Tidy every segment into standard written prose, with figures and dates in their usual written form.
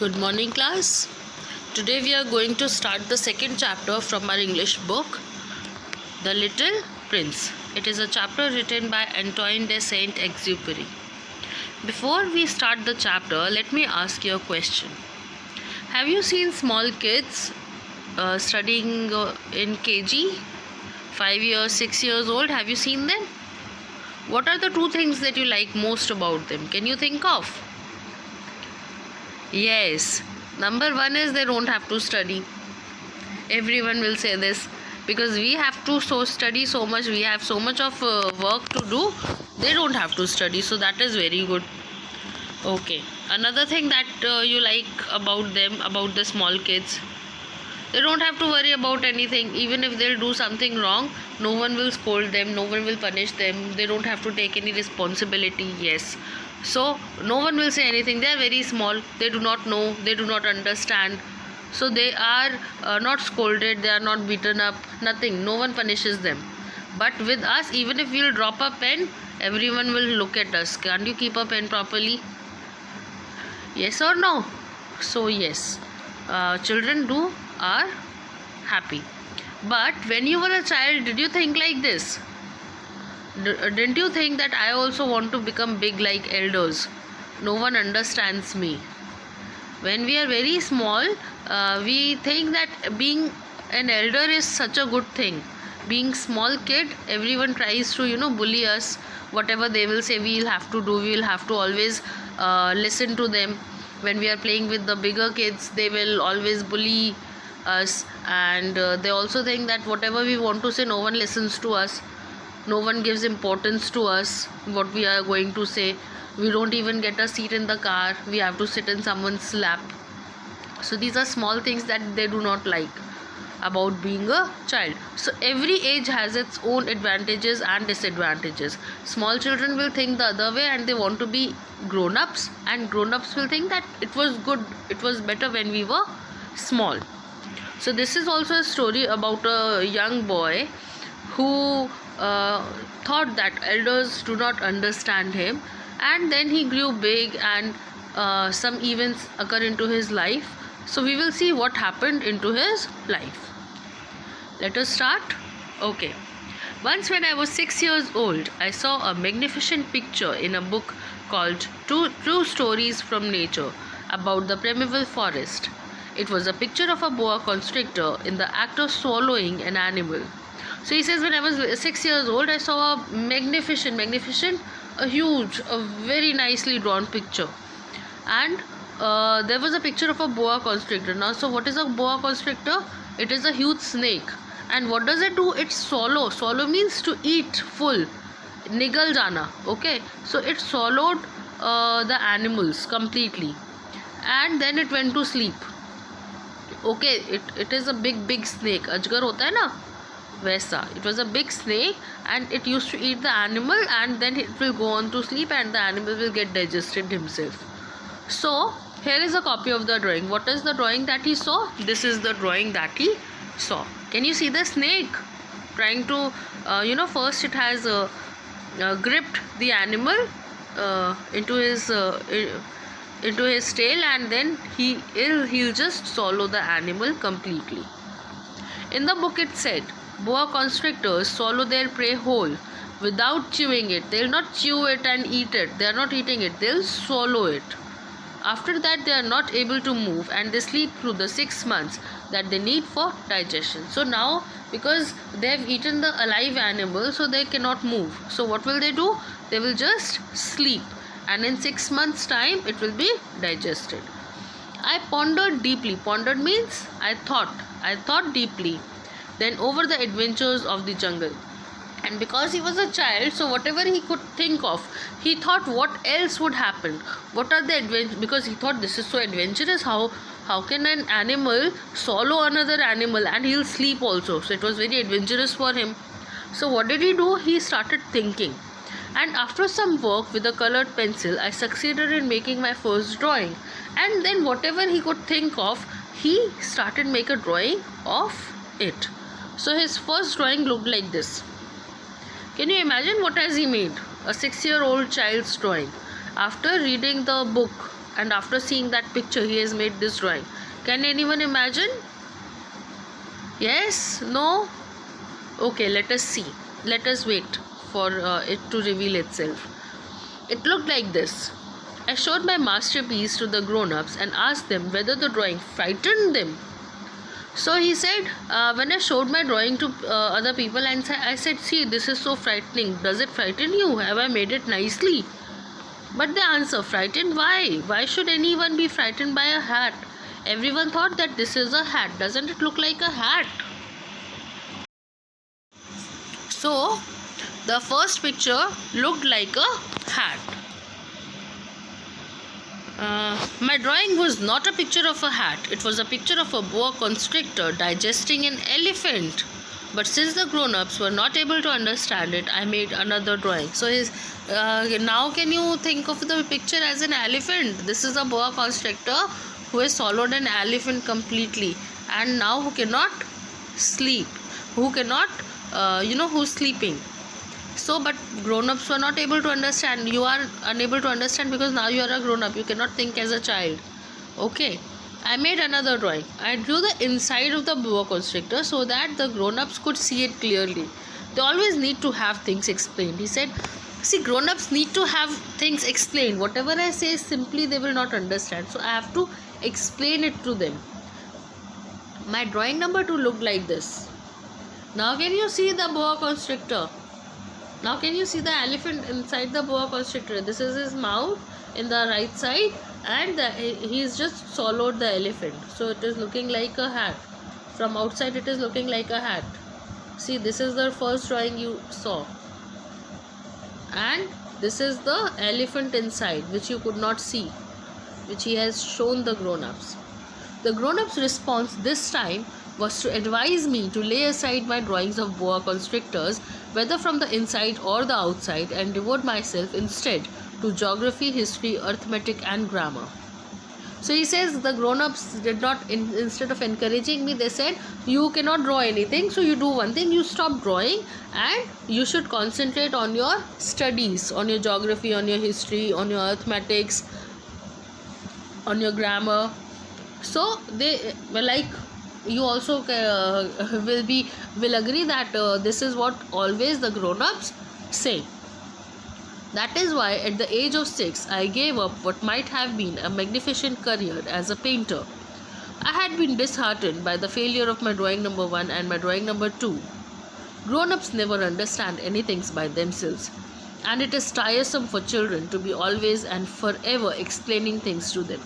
Good morning, class. Today we are going to start the second chapter from our English book, The Little Prince. It is a chapter written by Antoine de Saint-Exupéry. Before we start the chapter, let me ask you a question. Have you seen small kids studying in KG? 5 years, 6 years old? Have you seen them? What are the two things that you like most about them? Can you think of? Yes, number one is they don't have to study. Everyone will say this because we have to study so much. We have so much of work to do. They don't have to study, so that is very good. Okay, another thing that you like about them, about the small kids, they don't have to worry about anything. Even if they'll do something wrong, no one will scold them, no one will punish them. They don't have to take any responsibility. Yes, so no one will say anything. They are very small, they do not know, they do not understand, so they are not scolded, they are not beaten up, nothing, no one punishes them. But with us, even if we'll drop a pen, everyone will look at us. Can't you keep a pen properly? Yes or no? So yes, children are happy. But when you were a child, did you think like this? Didn't you think that I also want to become big like elders? No one understands me. When we are very small, we think that being an elder is such a good thing. Being small kid, everyone tries to bully us. Whatever they will say, we will have to do. We will have to always listen to them. When we are playing with the bigger kids, they will always bully us, and they also think that whatever we want to say, no one listens to us. No one gives importance to us, what we are going to say. We don't even get a seat in the car. We have to sit in someone's lap. So these are small things that they do not like about being a child. So every age has its own advantages and disadvantages. Small children will think the other way and they want to be grown-ups, and grown-ups will think that it was good, it was better when we were small. So this is also a story about a young boy who thought that elders do not understand him, and then he grew big, and some events occur into his life. So we will see what happened into his life. Let us start. Okay. Once when I was 6 years old, I saw a magnificent picture in a book called True Stories from Nature about the primeval forest. It was a picture of a boa constrictor in the act of swallowing an animal. So he says, when I was 6 years old, I saw a magnificent, a huge, a very nicely drawn picture. And there was a picture of a boa constrictor. Now, so what is a boa constrictor? It is a huge snake. And what does it do? It swallow. Swallow means to eat full. Nigal jana. Okay. So it swallowed the animals completely. And then it went to sleep. Okay. It is a big snake. Ajgar hota hai na? Vesa. It was a big snake, and it used to eat the animal, and then it will go on to sleep, and the animal will get digested himself. So here is a copy of the drawing. What is the drawing that he saw? This is the drawing that he saw. Can you see the snake trying to first it has gripped the animal into his tail, and then he'll just swallow the animal completely. In the book it said, boa constrictors swallow their prey whole without chewing it. They'll not chew it and eat it. They are not eating it. They'll swallow it. After that, they are not able to move, and they sleep through the 6 months that they need for digestion. So now, because they have eaten the alive animal, so they cannot move. So what will they do? They will just sleep, and in 6 months time, it will be digested. I pondered deeply. Pondered means I thought deeply. Then over the adventures of the jungle. And because he was a child, so whatever he could think of, he thought what else would happen. What are the adventures? Because he thought this is so adventurous. How can an animal swallow another animal, and he'll sleep also? So it was very adventurous for him. So what did he do? He started thinking. And after some work with a colored pencil, I succeeded in making my first drawing. And then whatever he could think of, he started make a drawing of it. So his first drawing looked like this. Can you imagine what has he made? A 6-year-old child's drawing. After reading the book and after seeing that picture he has made this drawing. Can anyone imagine? Yes? No? Okay, let us see. Let us wait for it to reveal itself. It looked like this. I showed my masterpiece to the grown-ups and asked them whether the drawing frightened them. So he said, when I showed my drawing to other people and I said, see, this is so frightening. Does it frighten you? Have I made it nicely? But the answer, frightened? Why? Why should anyone be frightened by a hat? Everyone thought that this is a hat. Doesn't it look like a hat? So, the first picture looked like a hat. My drawing was not a picture of a hat. It was a picture of a boa constrictor digesting an elephant. But since the grown-ups were not able to understand it, I made another drawing. So now can you think of the picture as an elephant? This is a boa constrictor who has swallowed an elephant completely, and now who cannot sleep, who cannot, who's sleeping. So, but grown-ups were not able to understand. You are unable to understand because now you are a grown-up. You cannot think as a child. Okay. I made another drawing. I drew the inside of the boa constrictor so that the grown-ups could see it clearly. They always need to have things explained. He said, see, grown-ups need to have things explained. Whatever I say simply they will not understand. So I have to explain it to them. My drawing number 2 looked like this. Now can you see the boa constrictor? Now can you see the elephant inside the boa constrictor? This is his mouth in the right side, and he's just swallowed the elephant. So it is looking like a hat. From outside it is looking like a hat. See, this is the first drawing you saw. And this is the elephant inside, which you could not see, which he has shown the grown-ups. The grown-ups' response this time was to advise me to lay aside my drawings of boa constrictors, whether from the inside or the outside, and devote myself instead to geography, history, arithmetic and grammar. So he says the grown-ups did not, instead of encouraging me, they said, you cannot draw anything, so you do one thing, you stop drawing and you should concentrate on your studies, on your geography, on your history, on your arithmetics, on your grammar. So they were like, you also will agree that this is what always the grown-ups say. That is why at the age of 6 I gave up what might have been a magnificent career as a painter. I had been disheartened by the failure of my drawing number 1 and my drawing number 2. Grown-ups never understand anything by themselves, and it is tiresome for children to be always and forever explaining things to them.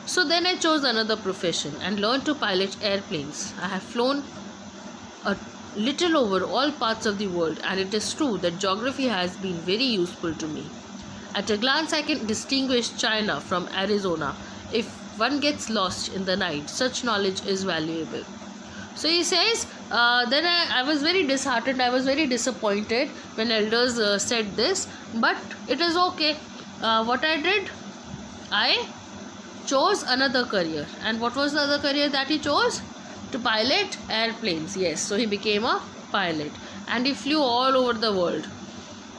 So then I chose another profession and learned to pilot airplanes. I have flown a little over all parts of the world, and it is true that geography has been very useful to me. At a glance I can distinguish China from Arizona. If one gets lost in the night, such knowledge is valuable. So he says, then I was very disheartened, I was very disappointed when elders said this, but it is okay. What I did, I chose another career. And what was the other career that he chose? To pilot airplanes. Yes, so he became a pilot and he flew all over the world.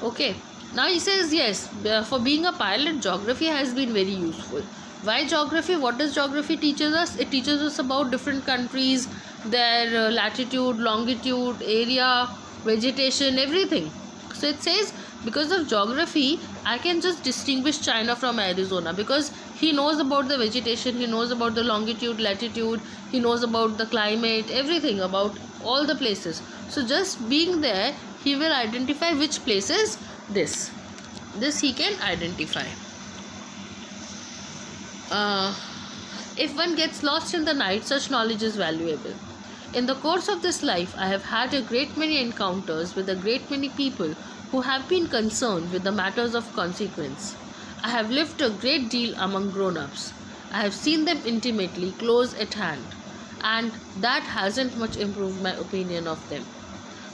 Okay, now he says, yes, for being a pilot, geography has been very useful. Why geography? What does geography teaches us? It teaches us about different countries, their latitude, longitude, area, vegetation, everything. So it says, because of geography, I can just distinguish China from Arizona, because he knows about the vegetation, he knows about the longitude, latitude, he knows about the climate, everything about all the places. So just being there, he will identify which places this he can identify. If one gets lost in the night, such knowledge is valuable. In the course of this life, I have had a great many encounters with a great many people who have been concerned with the matters of consequence. I have lived a great deal among grown-ups. I have seen them intimately, close at hand, and that hasn't much improved my opinion of them.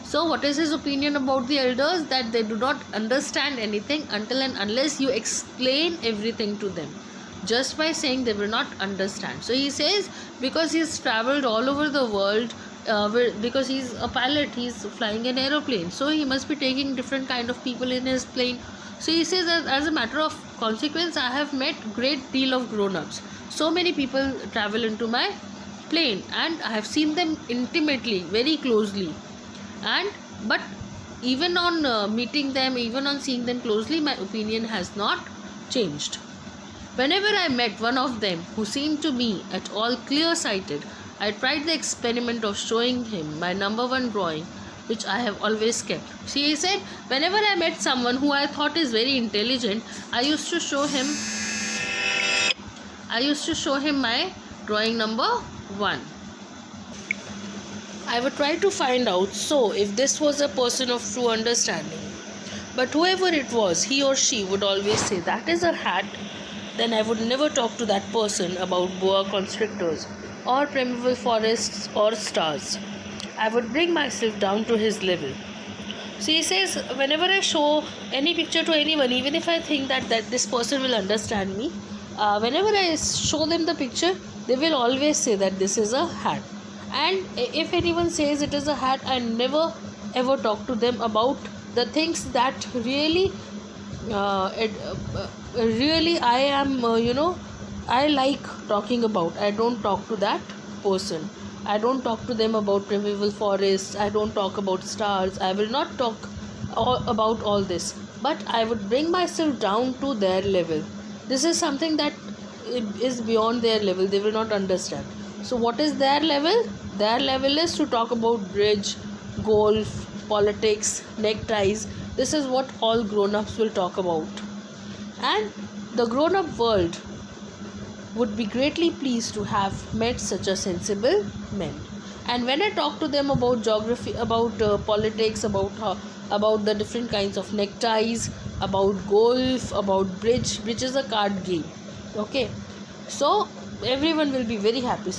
So what is his opinion about the elders? That they do not understand anything until and unless you explain everything to them. Just by saying, they will not understand. So he says, because he's traveled all over the world, because he's a pilot, he's flying an aeroplane, so he must be taking different kind of people in his plane. So he says that as a matter of consequence, I have met great deal of grown-ups. So many people travel into my plane, and I have seen them intimately, very closely. And but even on meeting them, even on seeing them closely, my opinion has not changed. Whenever I met one of them who seemed to me at all clear-sighted, I tried the experiment of showing him my number one drawing, which I have always kept. See, he said, whenever I met someone who I thought is very intelligent, I used to show him my drawing number one. I would try to find out if this was a person of true understanding. But whoever it was, he or she would always say, that is a hat. Then I would never talk to that person about boa constrictors or primeval forests or stars. I would bring myself down to his level. So he says, whenever I show any picture to anyone, even if I think that this person will understand me, whenever I show them the picture, they will always say that this is a hat. And if anyone says it is a hat, I never ever talk to them about the things that really I am I like talking about. I don't talk to that person. I don't talk to them about primeval forests. I don't talk about stars. I will not talk about all this, but I would bring myself down to their level. This is something that is beyond their level. They will not understand. So what is their level? Their level is to talk about bridge, golf, politics, neckties. This is what all grown-ups will talk about. And the grown-up world would be greatly pleased to have met such a sensible men. And when I talk to them about geography, about politics, about the different kinds of neckties, about golf, about bridge is a card game. Okay, so everyone will be very happy.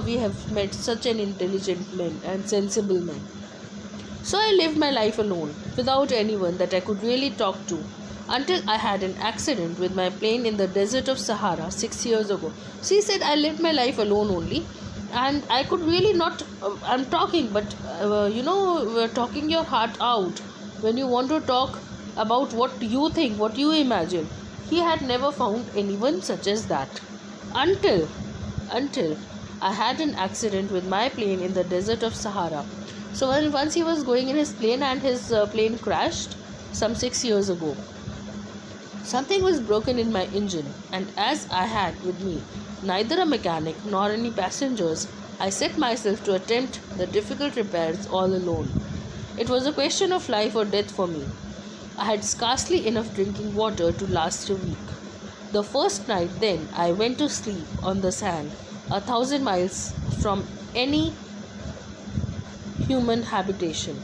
We have met such an intelligent man and sensible man. So I lived my life alone, without anyone that I could really talk to, until I had an accident with my plane in the desert of Sahara 6 years ago. She said, I lived my life alone only, and I could really not. I'm talking, but talking your heart out when you want to talk about what you think, what you imagine. He had never found anyone such as that until I had an accident with my plane in the desert of Sahara. So once he was going in his plane, and his plane crashed some 6 years ago. Something was broken in my engine, and as I had with me neither a mechanic nor any passengers, I set myself to attempt the difficult repairs all alone. It was a question of life or death for me. I had scarcely enough drinking water to last a week. The first night then I went to sleep on the sand, 1,000 miles from any human habitation.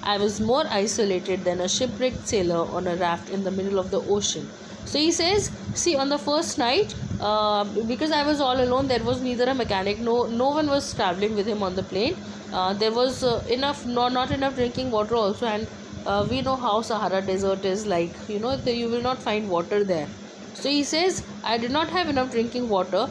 I was more isolated than a shipwrecked sailor on a raft in the middle of the ocean. So he says, see, on the first night, because I was all alone, there was neither a mechanic, no one was traveling with him on the plane. There was not enough drinking water also, and we know how Sahara Desert is like. You will not find water there. So he says, I did not have enough drinking water,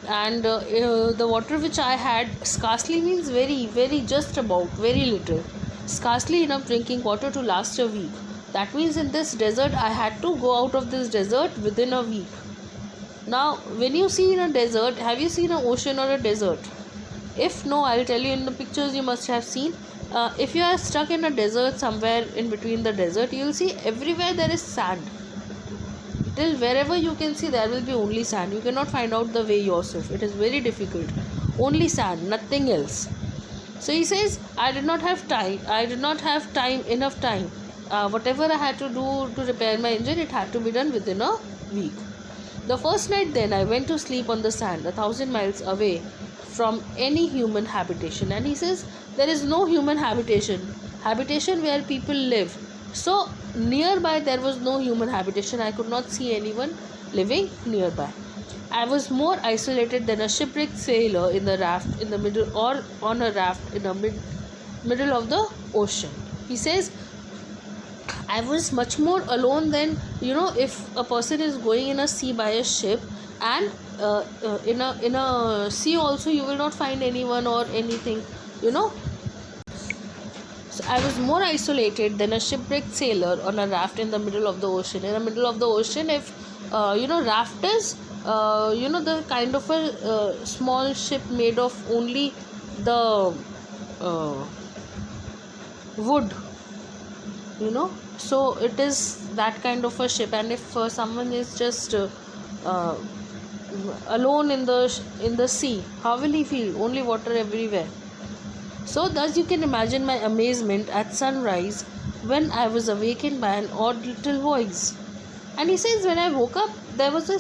and the water which I had scarcely means very, very just about, very little. Scarcely enough drinking water to last a week. That means in this desert, I had to go out of this desert within a week. Now, when you see in a desert, have you seen an ocean or a desert? If no, I'll tell you in the pictures you must have seen. If you are stuck in a desert, somewhere in between the desert, you will see everywhere there is sand. Till wherever you can see, there will be only sand. You cannot find out the way yourself. It is very difficult. Only sand, nothing else. So he says, I did not have enough time. Whatever I had to do to repair my engine, it had to be done within a week. The first night then, I went to sleep on the sand, 1,000 miles away from any human habitation. And he says, there is no human habitation where people live. So nearby there was no human habitation. I could not see anyone living nearby. I was more isolated than a shipwrecked sailor in the raft in the middle, or on a raft in the middle of the ocean. He says, I was much more alone than, if a person is going in a sea by a ship, and in a sea also you will not find anyone or anything. So I was more isolated than a shipwrecked sailor on a raft in the middle of the ocean. In the middle of the ocean, if raft is the kind of a small ship made of only the uh, wood, so it is that kind of a ship. And if someone is just uh, alone in the sea, how will he feel? Only water everywhere. So thus you can imagine my amazement at sunrise when I was awakened by an odd little voice. And he says, when I woke up, there was a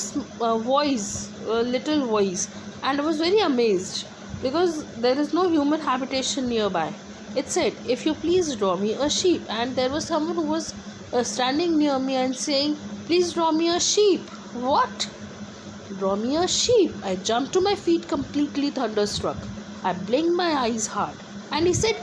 little voice, and I was very amazed because there is no human habitation nearby. It said, if you please draw me a sheep. And there was someone who was standing near me and saying, please draw me a sheep. What? Draw me a sheep. I jumped to my feet completely thunderstruck. I blinked my eyes hard. And he said,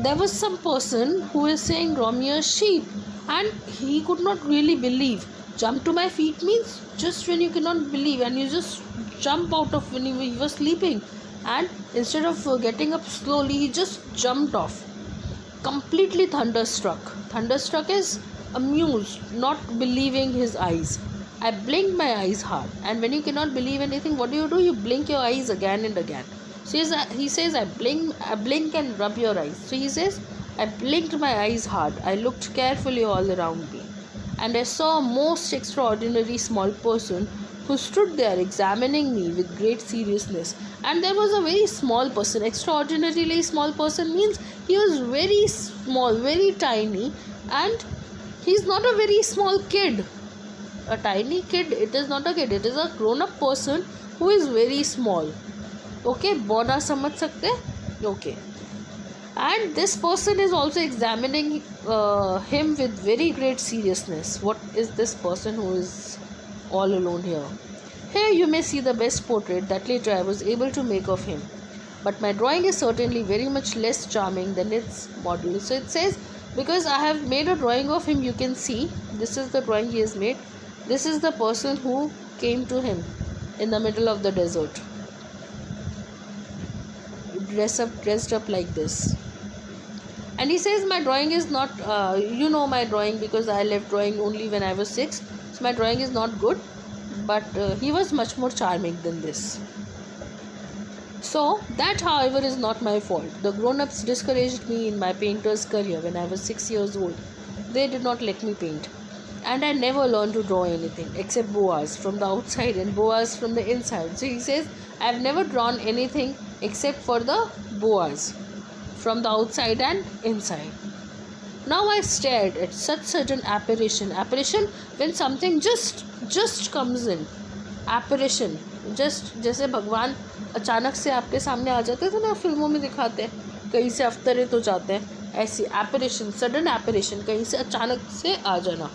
there was some person who is saying, draw me a sheep. And he could not really believe. Jump to my feet means just when you cannot believe and you just jump out of when he was sleeping. And instead of getting up slowly, he just jumped off. Completely thunderstruck. Thunderstruck is amused, not believing his eyes. I blinked my eyes hard. And when you cannot believe anything, what do? You blink your eyes again and again. So he says, I blink and rub your eyes. So he says, I blinked my eyes hard. I looked carefully all around me. And I saw a most extraordinary small person who stood there examining me with great seriousness. And there was a very small person. Extraordinarily small person means he was very small, very tiny. And he's not a very small kid. A tiny kid, it is not a kid. It is a grown-up person who is very small. Okay, बौना समझ सकते हैं? Okay. And this person is also examining him with very great seriousness. What is this person who is all alone here? Here you may see the best portrait that later I was able to make of him. But my drawing is certainly very much less charming than its model. So it says, because I have made a drawing of him, you can see, this is the drawing he has made. This is the person who came to him in the middle of the desert. Dressed up like this. And he says my drawing is not my drawing because I left drawing only when I was 6, so my drawing is not good, but he was much more charming than this. So that, however, is not my fault. The grown-ups discouraged me in my painter's career when I was 6 years old. They did not let me paint, and I never learned to draw anything except boas from the outside and boas from the inside. So he says I have never drawn anything except for the boas from the outside and inside. Now I stared at such an apparition. Apparition, when something just comes in. Apparition, just जैसे भगवान अचानक से आपके सामने आ जाते थे ना, फिल्मों में दिखाते हैं, कहीं से अवतरित हो जाते हैं, ऐसी apparition, sudden apparition, कहीं से अचानक से आ जाना.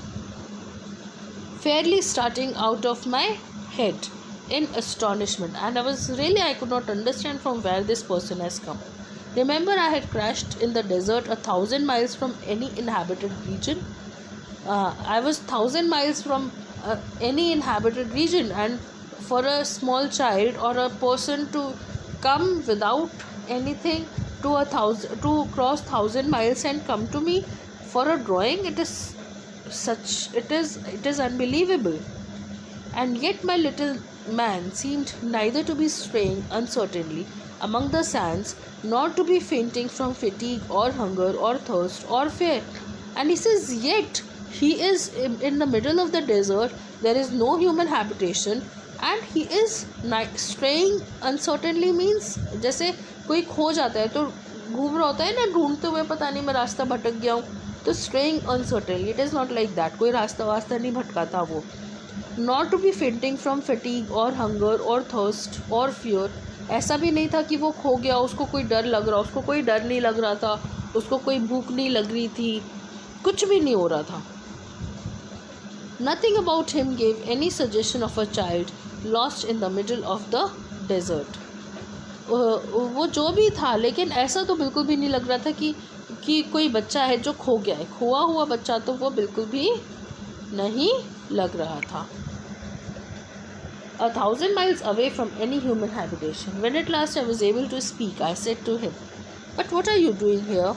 Fairly starting out of my head in astonishment, and I could not understand from where this person has come. Remember, I had crashed in the desert 1,000 miles from any inhabited region. I was 1,000 miles from any inhabited region, and for a small child or a person to come without anything to cross 1,000 miles and come to me for a drawing, it is unbelievable. And yet my little man seemed neither to be straying uncertainly among the sands, nor to be fainting from fatigue or hunger or thirst or fear. And he says, yet he is in the middle of the desert, there is no human habitation, and he is straying uncertainly means जैसे कोई खो जाता है तो घूम रहा होता है ना, ढूंढते हुए पता नहीं मैं रास्ता भटक गया हूँ, तो straying uncertainly, it is not like that. कोई रास्ता वास्ता नहीं भटका था वो. Not to be fainting from fatigue or hunger or thirst or fear. ऐसा भी नहीं था कि वो खो गया, उसको कोई डर लग रहा, उसको कोई डर नहीं लग रहा था, उसको कोई भूख नहीं लग रही थी, कुछ भी नहीं हो रहा था. Nothing about him gave any suggestion of a child lost in the middle of the desert. वो जो भी था, लेकिन ऐसा तो बिल्कुल भी नहीं लग रहा था कि कोई बच्चा है जो खो गया है. खोआ हुआ बच्चा तो वो बिल्कुल भी नहीं लग रहा था. 1,000 miles away from any human habitation. When at last I was able to speak, I said to him, "But what are you doing here?"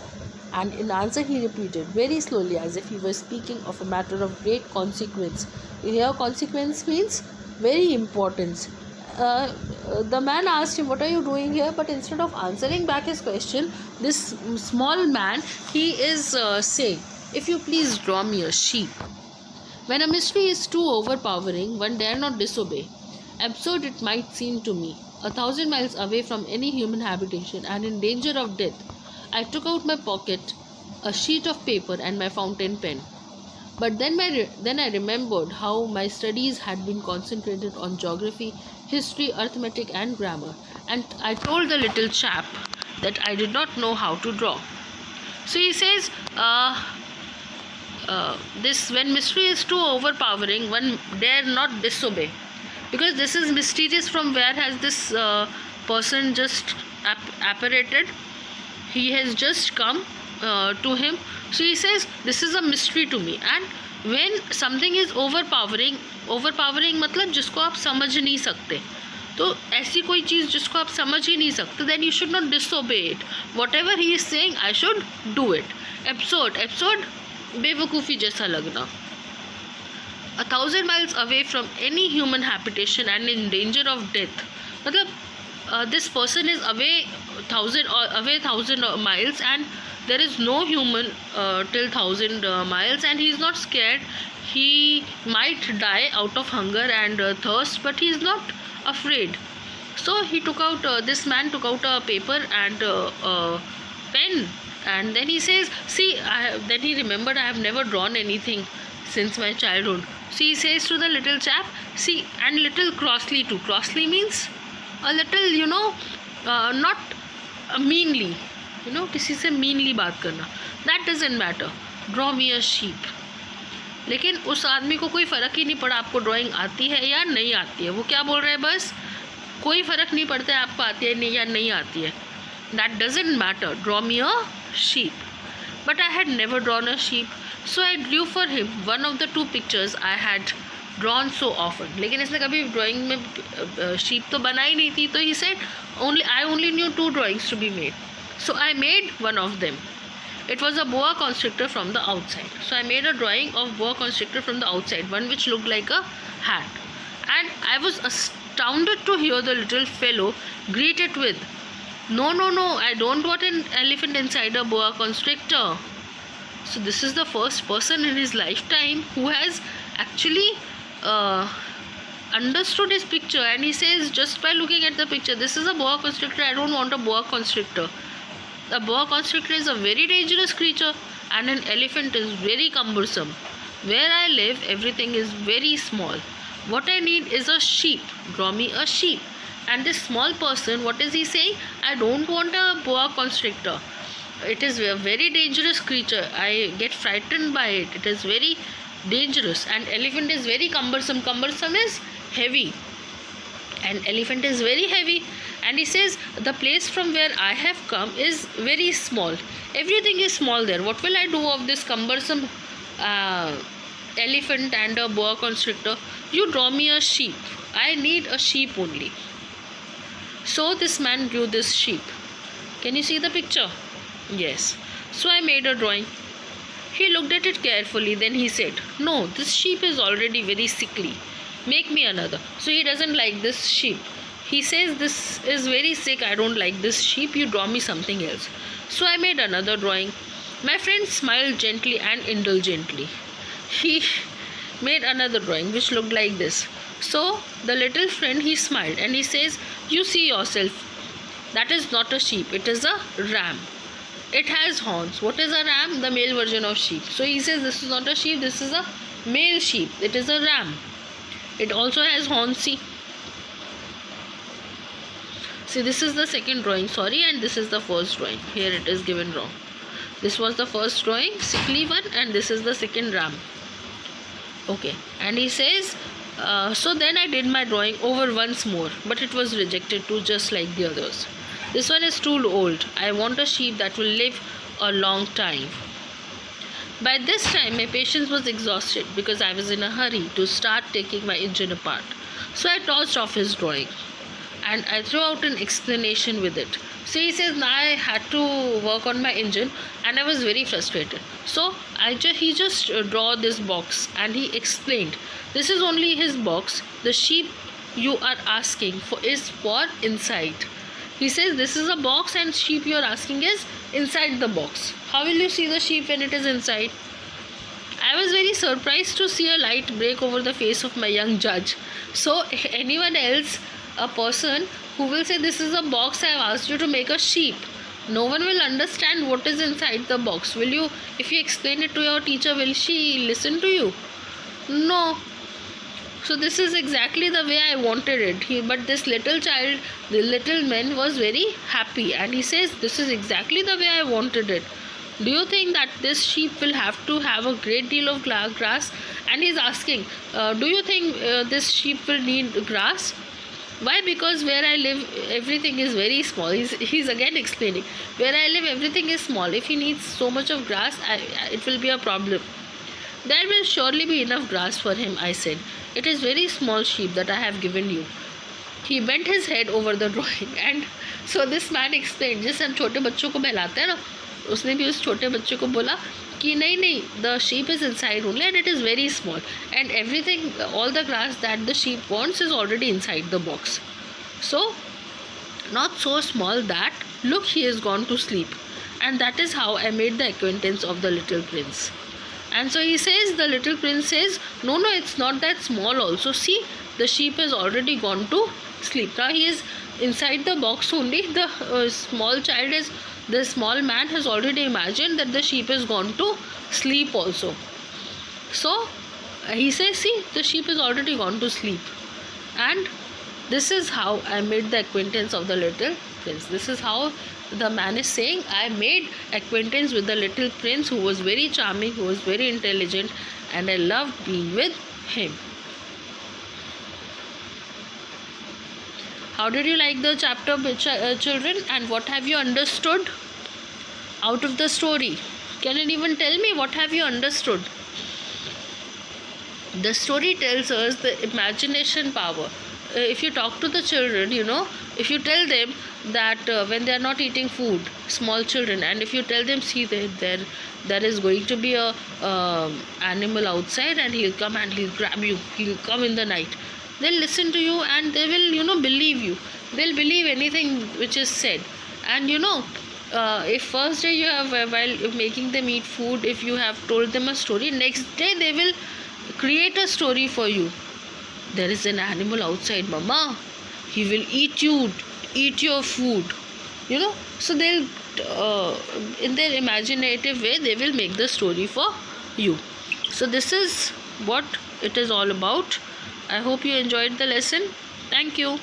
And in answer he repeated very slowly as if he was speaking of a matter of great consequence. Here consequence means very importance. The man asked him, what are you doing here? But instead of answering back his question, this small man, he is saying, if you please draw me a sheep. When a mystery is too overpowering, one dare not disobey. Absurd it might seem to me, 1,000 miles away from any human habitation and in danger of death, I took out my pocket, a sheet of paper and my fountain pen. But then I remembered how my studies had been concentrated on geography, history, arithmetic and grammar, and I told the little chap that I did not know how to draw. So he says, this when mystery is too overpowering, one dare not disobey. Because this is mysterious, from where has this person just apparated? He has just come to him. So he says, this is a mystery to me. And when something is overpowering मतलब जिसको आप समझ नहीं सकते, तो ऐसी कोई चीज़ जिसको आप समझ ही नहीं सकते, then you should not disobey it. Whatever he is saying, I should do it. Absurd बेवकूफ़ी जैसा लगना. 1,000 miles away from any human habitation and in danger of death. मतलब this person is away 1,000 miles and there is no human till 1,000 miles, and he is not scared. He might die out of hunger and thirst, but he is not afraid. So he took out, this man took out a paper and a pen, and then he says, see, then he remembered, I have never drawn anything since my childhood. So he says to the little chap, see, and little crossly too. Crossly means a little, not meanly, किसी से meanly बात करना. That doesn't matter. Draw me a sheep. लेकिन उस आदमी को कोई फ़र्क ही नहीं पड़ा आपको ड्राइंग आती है या नहीं आती है. वो क्या बोल रहे हैं, बस कोई फ़र्क नहीं पड़ता है आपको आती है या नहीं आती है. That doesn't matter. Draw me a sheep. But I had never drawn a sheep. So I drew for him one of the two pictures I had drawn so often. लेकिन इसने कभी ड्राइंग में sheep तो बनाई नहीं थी. तो he said, I only knew 2 drawings to be made. So I made one of them. It was a boa constrictor from the outside. So I made a drawing of boa constrictor from the outside, one which looked like a hat. And I was astounded to hear the little fellow greet it with, no, I don't want an elephant inside a boa constrictor. So this is the first person in his lifetime who has actually understood his picture, and he says, just by looking at the picture, this is a boa constrictor, I don't want a boa constrictor. A boa constrictor is a very dangerous creature and an elephant is very cumbersome. Where I live, everything is very small. What I need is a sheep. Draw me a sheep. And this small person, what is he saying? I don't want a boa constrictor. It is a very dangerous creature. I get frightened by it. It is very dangerous. And elephant is very cumbersome. Cumbersome is heavy. And elephant is very heavy. And he says, the place from where I have come is very small. Everything is small there. What will I do of this cumbersome elephant and a boa constrictor? You draw me a sheep. I need a sheep only. So this man drew this sheep. Can you see the picture? Yes. So I made a drawing. He looked at it carefully. Then he said, no, this sheep is already very sickly. Make me another. So he doesn't like this sheep. He says, this is very sick, I don't like this sheep, you draw me something else. So I made another drawing. My friend smiled gently and indulgently. He made another drawing which looked like this. So the little friend, he smiled and he says, you see yourself, that is not a sheep, it is a ram. It has horns. What is a ram? The male version of sheep. So he says, this is not a sheep, this is a male sheep, it is a ram. It also has horns, see. See, this is the second drawing, sorry, and this is the first drawing. Here it is given wrong. This was the first drawing, sickly one, and this is the second ram. Okay, and he says, so then I did my drawing over once more, but it was rejected too, just like the others. This one is too old. I want a sheep that will live a long time. By this time, my patience was exhausted because I was in a hurry to start taking my engine apart. So I tossed off his drawing. and I throw out an explanation with it. So he says, now I had to work on my engine and I was very frustrated. So he just draw this box and he explained, this is only his box. The sheep you are asking for is for inside. He says this is a box and sheep you are asking is inside the box. How will you see the sheep when it is inside? I was very surprised to see a light break over the face of my young judge. So anyone else, a person who will say this is a box, I have asked you to make a sheep, no one will understand what is inside the box. Will you, if you explain it to your teacher, will she listen to you? No. So this is exactly the way I wanted it. But this little child, the little man was very happy and he says this is exactly the way I wanted it. Do you think that this sheep will have to have a great deal of grass? And he's asking, do you think this sheep will need grass? Why? Because where I live, everything is very small. He's again explaining. Where I live, everything is small. If he needs so much of grass, it will be a problem. There will surely be enough grass for him, I said. It is very small sheep that I have given you. He bent his head over the drawing and so this man explained, जैसे हम छोटे बच्चों को बहलाते हैं ना, उसने भी उस छोटे बच्चे को बोला कि नहीं, the sheep is inside only and it is very small and everything, all the grass that the sheep wants is already inside the box. So not so small that, look, he has gone to sleep. And that is how I made the acquaintance of the little prince. And so he says, the little prince says, no, it's not that small also. See, the sheep has already gone to sleep. Now he is inside the box only. The small man has already imagined that the sheep has gone to sleep also. So he says, see, the sheep has already gone to sleep. And this is how I made the acquaintance of the little prince. This is how the man is saying, I made acquaintance with the little prince who was very charming, who was very intelligent, and I loved being with him. How did you like the chapter, children? And what have you understood out of the story? Can anyone tell me what have you understood? The story tells us the imagination power. If you talk to the children, if you tell them that when they are not eating food, small children, and if you tell them, see, there is going to be a animal outside and he'll come and he'll grab you, he'll come in the night, they'll listen to you and they will believe you. They'll believe anything which is said. And if first day you have, while making them eat food, if you have told them a story, next day they will create a story for you. There is an animal outside, mama, he will eat your food, so they'll in their imaginative way they will make the story for you. So this is what it is all about. I hope you enjoyed the lesson. Thank you.